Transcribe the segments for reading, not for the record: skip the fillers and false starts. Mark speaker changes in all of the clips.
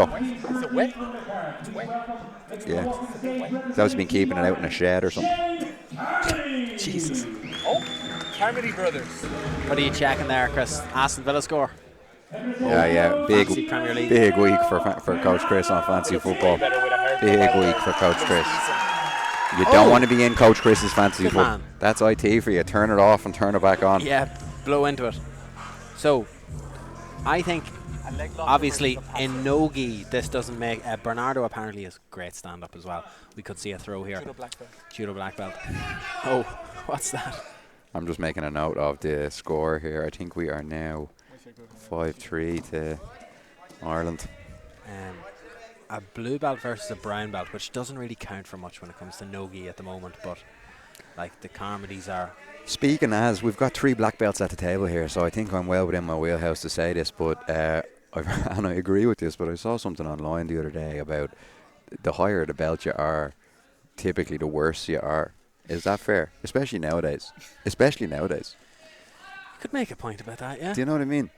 Speaker 1: though.
Speaker 2: Is it wet? It's wet.
Speaker 1: Yeah. He's obviously been keeping it out in a shed or something.
Speaker 3: Jesus.
Speaker 2: Oh, Carmody brothers.
Speaker 3: What are you checking there, Chris? Aston Villa score.
Speaker 1: Yeah.
Speaker 3: Fantasy Premier League.
Speaker 1: Big week for Coach Chris on fantasy football. Big week for Coach Chris. You don't want to be in Coach Chris's fantasy football. That's IT for you. Turn it off and turn it back on.
Speaker 3: Yeah, blow into it. So, I think, obviously, in no-gi, this doesn't make... Bernardo apparently is great stand-up as well. We could see a throw here. Judo black belt. Oh, what's that?
Speaker 1: I'm just making a note of the score here. I think we are now 5-3 to Ireland.
Speaker 3: A blue belt versus a brown belt, which doesn't really count for much when it comes to no-gi at the moment, but like the Carmodys are...
Speaker 1: Speaking as, we've got 3 black belts at the table here, so I think I'm well within my wheelhouse to say this, but and I agree with this, but I saw something online the other day about the higher the belt you are, typically the worse you are. Is that fair? Especially nowadays.
Speaker 3: You could make a point about that, yeah.
Speaker 1: Do you know what I mean?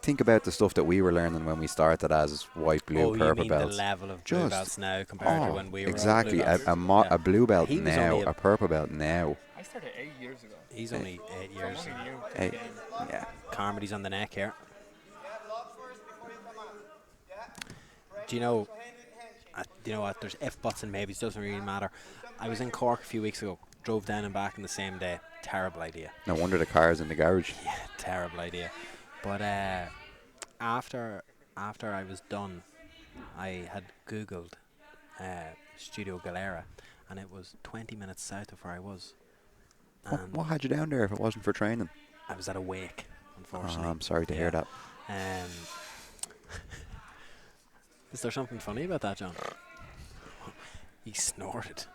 Speaker 1: Think about the stuff that we were learning when we started as white, blue, purple
Speaker 3: you mean
Speaker 1: belts.
Speaker 3: the level of blue belts now compared to when we were
Speaker 1: exactly. A blue belt now, a purple belt now.
Speaker 2: I started 8 years ago.
Speaker 3: He's only 8 years.
Speaker 1: Yeah.
Speaker 3: Carmody's on the neck here. Do you know what? There's if, buts, and maybes. Doesn't really matter. I was in Cork a few weeks ago. Drove down and back in the same day. Terrible idea.
Speaker 1: No wonder the car's in the garage.
Speaker 3: Yeah, terrible idea. But after I was done, I had Googled Studio Galera, and it was 20 minutes south of where I was.
Speaker 1: What had you down there if it wasn't for training?
Speaker 3: I was at a wake, unfortunately.
Speaker 1: Oh, I'm sorry to hear that.
Speaker 3: Is there something funny about that, John? He snorted.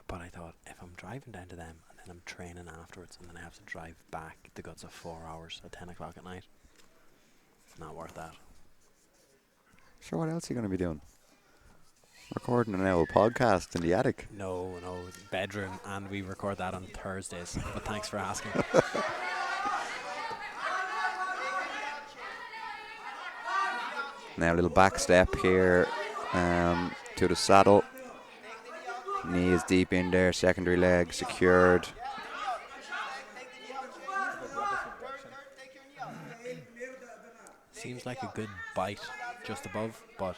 Speaker 3: But I thought, if I'm driving down to them and then I'm training afterwards and then I have to drive back the guts of 4 hours at 10 o'clock at night, not worth that.
Speaker 1: Sure, what else are you going to be doing? Recording an old podcast in the attic?
Speaker 3: No, bedroom, and we record that on Thursdays. But thanks for asking.
Speaker 1: Now a little back step here to the saddle. Knee is deep in there, secondary leg secured.
Speaker 3: Seems like a good bite just above, but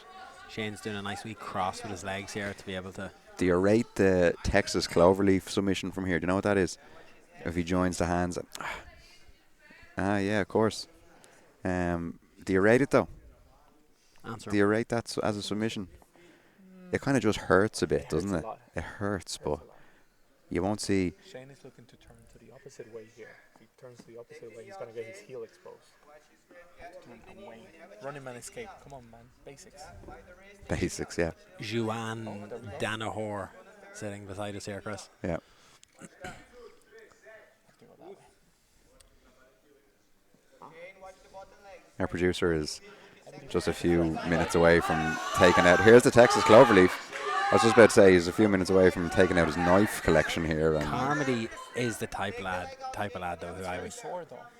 Speaker 3: Shane's doing a nice wee cross with his legs here to be able to...
Speaker 1: Do you rate the Texas cloverleaf submission from here? Do you know what that is? If he joins the hands. Yeah, of course. Do you rate it though?
Speaker 3: Answer.
Speaker 1: Do you rate that as a submission? It kind of just hurts a bit, doesn't it? It hurts, but you won't see...
Speaker 2: Shane is looking to turn to the opposite way here. If he turns the opposite way, he's going to get his heel exposed. Turn away. Running man escape. Come on, man. Basics.
Speaker 1: Basics, yeah.
Speaker 3: Juan Danahor sitting beside us here, Chris.
Speaker 1: Yeah. Our producer is just a few minutes away from taking out... Here's the Texas cloverleaf. I was just about to say he's a few minutes away from taking out his knife collection here. And
Speaker 3: Carmody is the type of lad though who I would...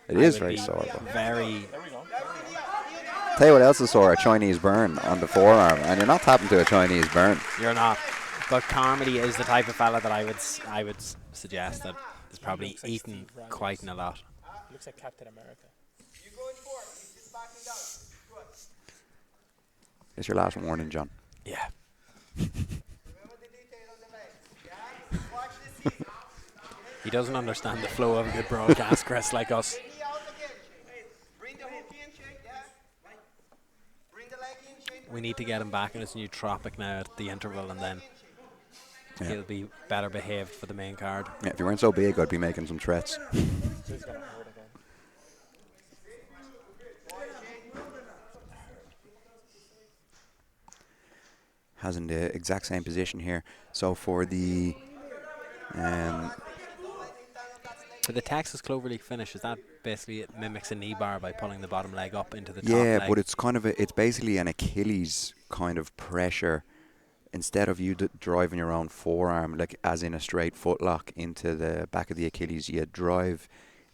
Speaker 1: It is very sore though.
Speaker 3: Very...
Speaker 1: Tell you what else is sore, a Chinese burn on the forearm, and you're not tapping to a Chinese burn.
Speaker 3: You're not. But Carmody is the type of fella that I would suggest that is probably eaten quite a lot.
Speaker 2: Looks like Captain America.
Speaker 1: It's your last warning, John.
Speaker 3: Yeah. He doesn't understand the flow of a good broadcast, Chris, like us. We need to get him back in his new tropic now at the interval, and then he'll be better behaved for the main card.
Speaker 1: Yeah, if you weren't so big, I'd be making some threats. Has in the exact same position here. So for the
Speaker 3: Texas cloverleaf finish, is that basically it mimics a knee bar by pulling the bottom leg up into the top
Speaker 1: leg?
Speaker 3: Yeah,
Speaker 1: but it's kind of it's basically an Achilles kind of pressure. Instead of you driving your own forearm, like as in a straight foot lock into the back of the Achilles, you drive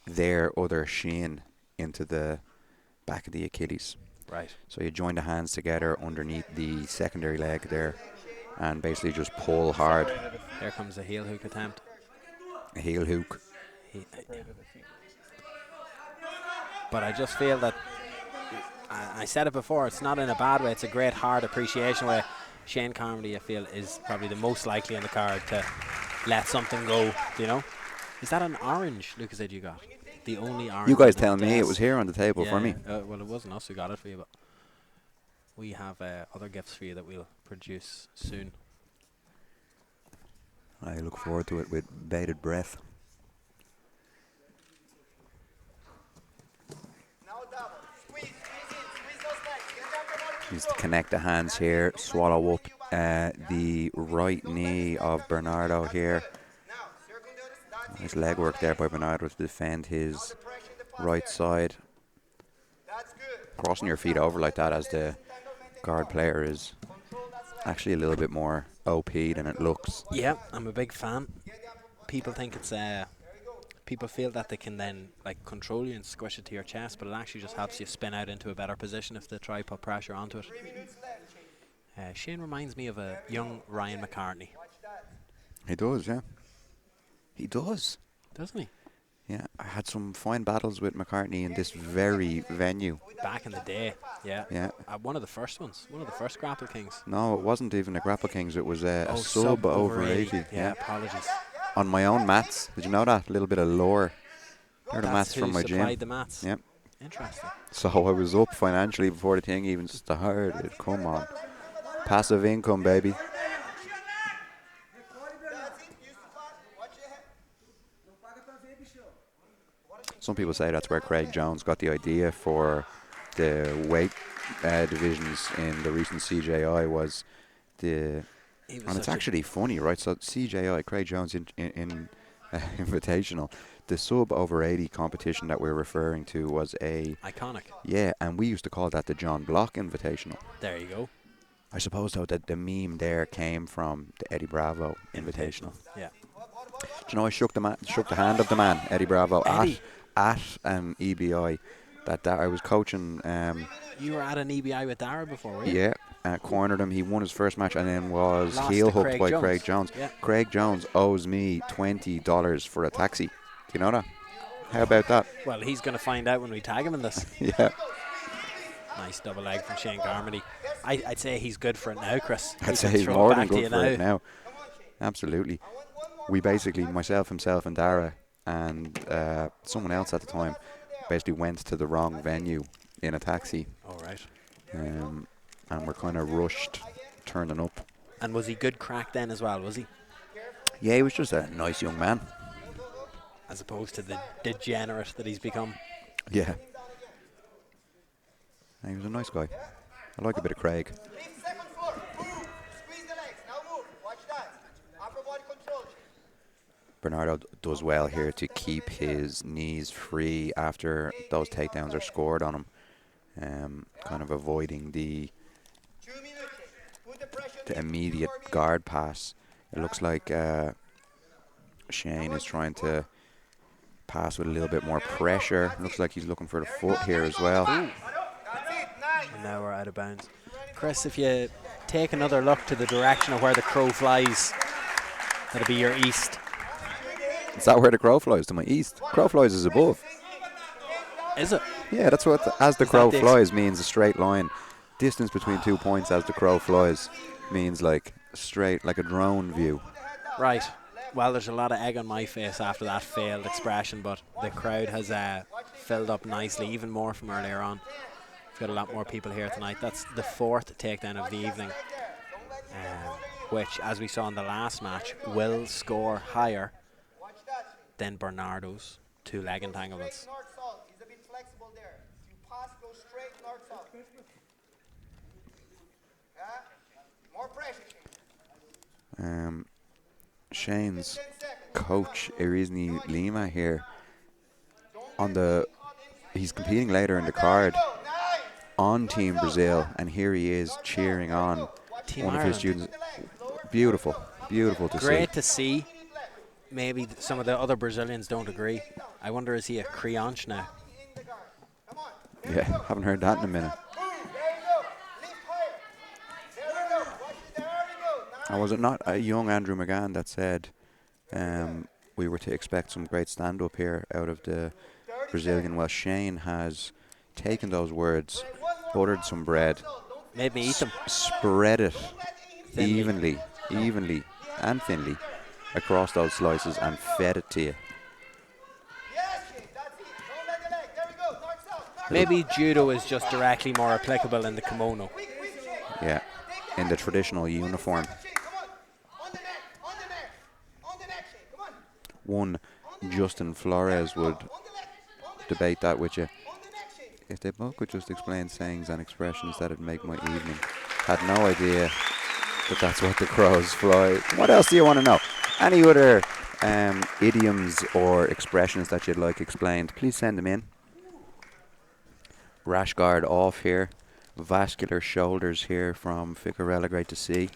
Speaker 1: their other shin into the back of the Achilles.
Speaker 3: Right.
Speaker 1: So you join the hands together underneath the secondary leg there and basically just pull hard.
Speaker 3: Here comes a heel hook attempt.
Speaker 1: A heel hook.
Speaker 3: But I just feel that, I said it before, it's not in a bad way, it's a great hard appreciation way. Shane Carmody, I feel, is probably the most likely in the card to let something go, you know? Is that an orange, Lucas, that you got? The only orange.
Speaker 1: You guys telling me it was here on the table for me.
Speaker 3: Well, it wasn't us who got it for you, but we have other gifts for you that we'll produce soon.
Speaker 1: I look forward to it with bated breath. Needs to connect the hands here, swallow up the right knee of Bernardo here. Nice leg work there by Bernardo to defend his right side. Crossing your feet over like that as the guard player is actually a little bit more OP than it looks.
Speaker 3: Yeah, I'm a big fan. People think it's people feel that they can then like control you and squish it to your chest, but it actually just helps you spin out into a better position if they try to put pressure onto it. Shane reminds me of a young Ryan McCartney.
Speaker 1: He does, yeah. He does.
Speaker 3: Doesn't he?
Speaker 1: Yeah, I had some fine battles with McCartney in this very venue.
Speaker 3: Back in the day, yeah.
Speaker 1: Yeah.
Speaker 3: One of the first ones, one of the first Grapple Kings.
Speaker 1: No, it wasn't even a Grapple Kings. It was a
Speaker 3: sub
Speaker 1: sub over 80.
Speaker 3: Yeah, apologies.
Speaker 1: On my own mats. Did you know that? A little bit of lore. They're the mats
Speaker 3: That's
Speaker 1: from
Speaker 3: who
Speaker 1: my gym.
Speaker 3: supplied the mats.
Speaker 1: Yep.
Speaker 3: Interesting.
Speaker 1: So I was up financially before the thing even started. Come on. Passive income, baby. Some people say that's where Craig Jones got the idea for the weight divisions in the recent CJI was the... And it's actually funny, right? So CJI, Craig Jones in Invitational, the sub over 80 competition that we're referring to was a...
Speaker 3: Iconic.
Speaker 1: Yeah, and we used to call that the John Block Invitational.
Speaker 3: There you go.
Speaker 1: I suppose, though, that the meme there came from the Eddie Bravo Invitational.
Speaker 3: Yeah.
Speaker 1: Do you know I shook the hand of the man, Eddie Bravo,
Speaker 3: Eddie.
Speaker 1: at EBI. That I was coaching...
Speaker 3: You were at an EBI with Dara before, were you?
Speaker 1: Yeah. Cornered him. He won his first match and then was
Speaker 3: Lost
Speaker 1: heel
Speaker 3: to
Speaker 1: hooked
Speaker 3: Craig
Speaker 1: by
Speaker 3: Jones.
Speaker 1: Craig Jones.
Speaker 3: Yeah.
Speaker 1: Craig Jones owes me $20 for a taxi. Do you know that? How about that?
Speaker 3: Well, he's going to find out when we tag him in this.
Speaker 1: Yeah.
Speaker 3: Nice double leg from Shane Carmody. I'd say he's good for it now, Chris.
Speaker 1: I'd say he's more than good for it now. Absolutely. We basically, myself, himself, and Dara, and someone else at the time, basically went to the wrong venue in a taxi.
Speaker 3: All right.
Speaker 1: And we're kind of rushed, turning up.
Speaker 3: And was he good crack then as well, was he?
Speaker 1: Yeah, he was just a nice young man.
Speaker 3: As opposed to the degenerate that he's become.
Speaker 1: Yeah. He was a nice guy. I like a bit of Craig. Bernardo does well here to keep his knees free after those takedowns are scored on him. Kind of avoiding the immediate guard pass. It looks like Shane is trying to pass with a little bit more pressure. Looks like he's looking for the foot here as well.
Speaker 3: And now we're out of bounds. Chris, if you take another look to the direction of where the crow flies, that'll be your east.
Speaker 1: Is that where the crow flies? To my east? Crow flies is above.
Speaker 3: Is it?
Speaker 1: Yeah, that's what as the crow flies means a straight line. Distance between 2 points as the crow flies means like straight, like a drone view.
Speaker 3: Right. Well, there's a lot of egg on my face after that failed expression, but the crowd has filled up nicely, even more from earlier on. We've got a lot more people here tonight. That's the fourth takedown of the evening, which, as we saw in the last match, will score higher than Bernardo's 2 leg entanglements.
Speaker 1: Shane's coach Irizni Lima here he's competing later in the card on Team Brazil, and here he is cheering on
Speaker 3: Team
Speaker 1: one
Speaker 3: Ireland.
Speaker 1: of his students. Beautiful to see.
Speaker 3: Great to see. maybe some of the other Brazilians don't agree. I wonder, is he a Creonch now?
Speaker 1: Yeah, haven't heard that in a minute. Or was it not a young Andrew McGann that said we were to expect some great stand-up here out of the Brazilian? Well, Shane has taken those words, buttered some bread,
Speaker 3: Made me eat them.
Speaker 1: spread it
Speaker 3: Thinly.
Speaker 1: evenly and thinly across those slices and fed it to you.
Speaker 3: Maybe judo is just directly more applicable in the kimono.
Speaker 1: Yeah, in the traditional uniform. One Justin Flores would debate that with you. If they both could just explain sayings and expressions, that'd make my evening. Had no idea that that's what the crows fly. What else do you want to know? Any other idioms or expressions that you'd like explained, please send them in. Rash guard off here. Vascular shoulders here from Ficarella, great to see.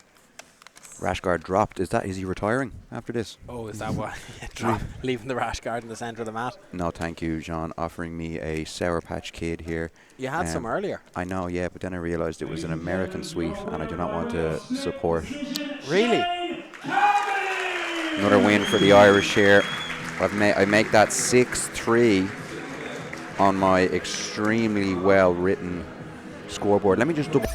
Speaker 1: Rash guard dropped. Is he retiring after this?
Speaker 3: Oh, is that why? Leaving the rash guard in the centre of the mat?
Speaker 1: No, thank you, John. Offering me a Sour Patch Kid here.
Speaker 3: You had some earlier.
Speaker 1: I know, yeah, but then I realised it was an American sweet, and I do not want to support.
Speaker 3: Really?
Speaker 1: Another win for the Irish here. I make that 6-3 on my extremely well written scoreboard. Let me just double.